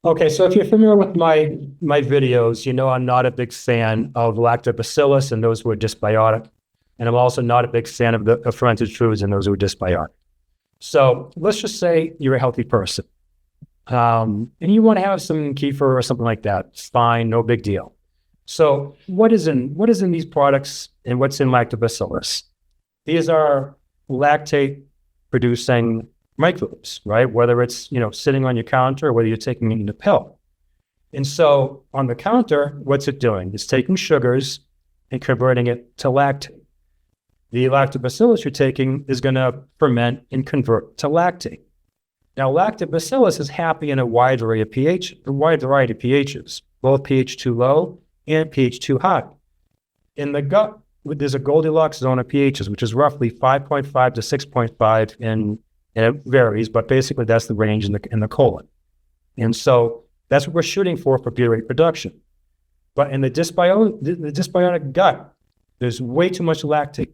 Okay, so if you're familiar with my videos, you know I'm not a big fan of lactobacillus and those who are dysbiotic. And I'm also not a big fan of the fermented foods and those who are dysbiotic. So let's just say you're a healthy person. And you want to have some kefir or something like that. It's fine, no big deal. So what is in these products and what's in lactobacillus? These are lactate producing microbes, right? Whether it's, sitting on your counter or whether you're taking it in a pill. And so on the counter, what's it doing? It's taking sugars and converting it to lactate. The lactobacillus you're taking is going to ferment and convert to lactate. Now, lactobacillus is happy in a wide variety of pHs, both pH too low and pH too high. In the gut, there's a Goldilocks zone of pHs, which is roughly 5.5 to 6.5, and it varies, but basically that's the range in the colon. And so that's what we're shooting for butyrate production. But in the dysbiotic gut, there's way too much lactate.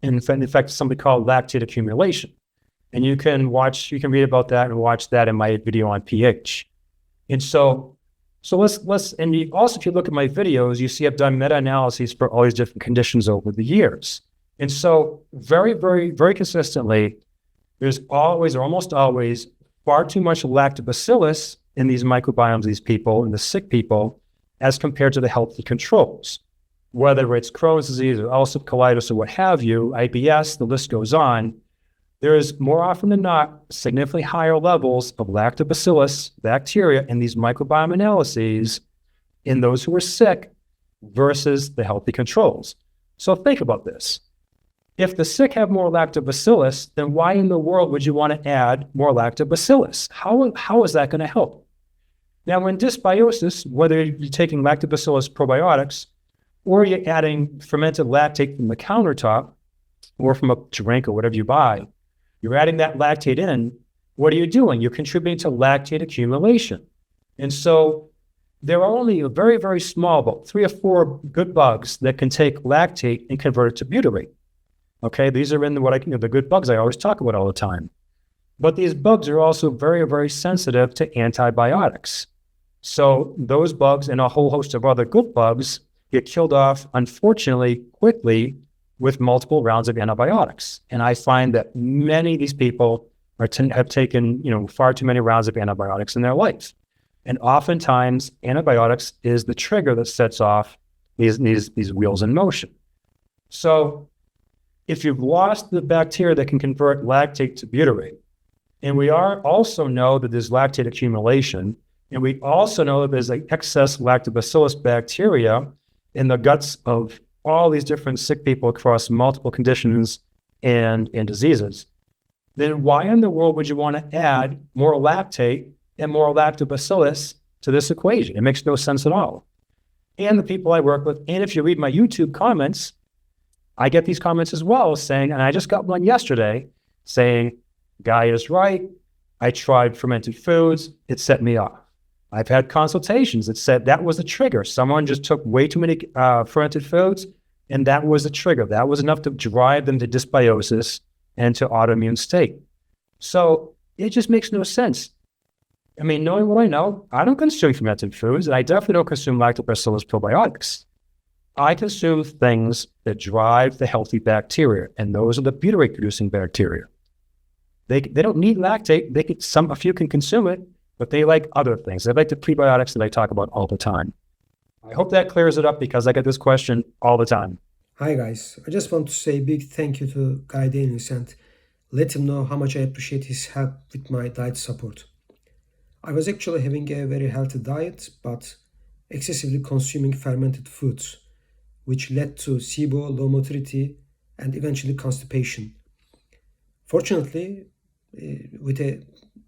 In fact, something called lactate accumulation. And you can read about that and watch that in my video on pH. And so also, if you look at my videos, you see I've done meta-analyses for all these different conditions over the years. And so very, very, very consistently, there's always or almost always far too much lactobacillus in these microbiomes, these people, and the sick people, as compared to the healthy controls. Whether it's Crohn's disease or ulcerative colitis or what have you, IBS, the list goes on, there is more often than not significantly higher levels of lactobacillus bacteria in these microbiome analyses in those who are sick versus the healthy controls. So think about this. If the sick have more lactobacillus, then why in the world would you want to add more lactobacillus? How is that going to help? Now, in dysbiosis, whether you're taking lactobacillus probiotics or you're adding fermented lactate from the countertop or from a drink or whatever you buy, you're adding that lactate in. What are you doing? You're contributing to lactate accumulation. And so there are only a very, very small, about 3 or 4 good bugs that can take lactate and convert it to butyrate. Okay, these are in the good bugs I always talk about all the time. But these bugs are also very, very sensitive to antibiotics. So those bugs and a whole host of other good bugs get killed off, unfortunately, quickly with multiple rounds of antibiotics. And I find that many of these people have taken, far too many rounds of antibiotics in their life. And oftentimes, antibiotics is the trigger that sets off these wheels in motion. So if you've lost the bacteria that can convert lactate to butyrate, and we also know that there's lactate accumulation, and we also know that there's excess lactobacillus bacteria in the guts of all these different sick people across multiple conditions and diseases, then why in the world would you want to add more lactate and more lactobacillus to this equation? It makes no sense at all. And the people I work with, and if you read my YouTube comments, I get these comments as well saying, and I just got one yesterday saying, Guy is right. I tried fermented foods. It set me off. I've had consultations that said that was the trigger. Someone just took way too many fermented foods, and that was the trigger. That was enough to drive them to dysbiosis and to autoimmune state. So it just makes no sense. I mean, knowing what I know, I don't consume fermented foods, and I definitely don't consume lactobacillus probiotics. I consume things that drive the healthy bacteria, and those are the butyrate-producing bacteria. They don't need lactate. A few can consume it, but they like other things. They like the prebiotics that I talk about all the time. I hope that clears it up because I get this question all the time. Hi guys, I just want to say a big thank you to Guy Daniels and let him know how much I appreciate his help with my diet support. I was actually having a very healthy diet, but excessively consuming fermented foods, which led to SIBO, low motility, and eventually constipation. Fortunately, with a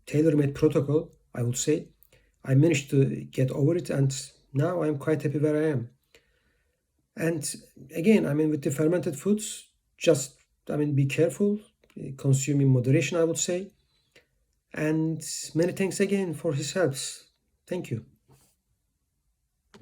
tailor-made protocol, I would say, I managed to get over it, and now I'm quite happy where I am. And again, with the fermented foods, be careful, consume in moderation, I would say. And many thanks again for his helps. Thank you.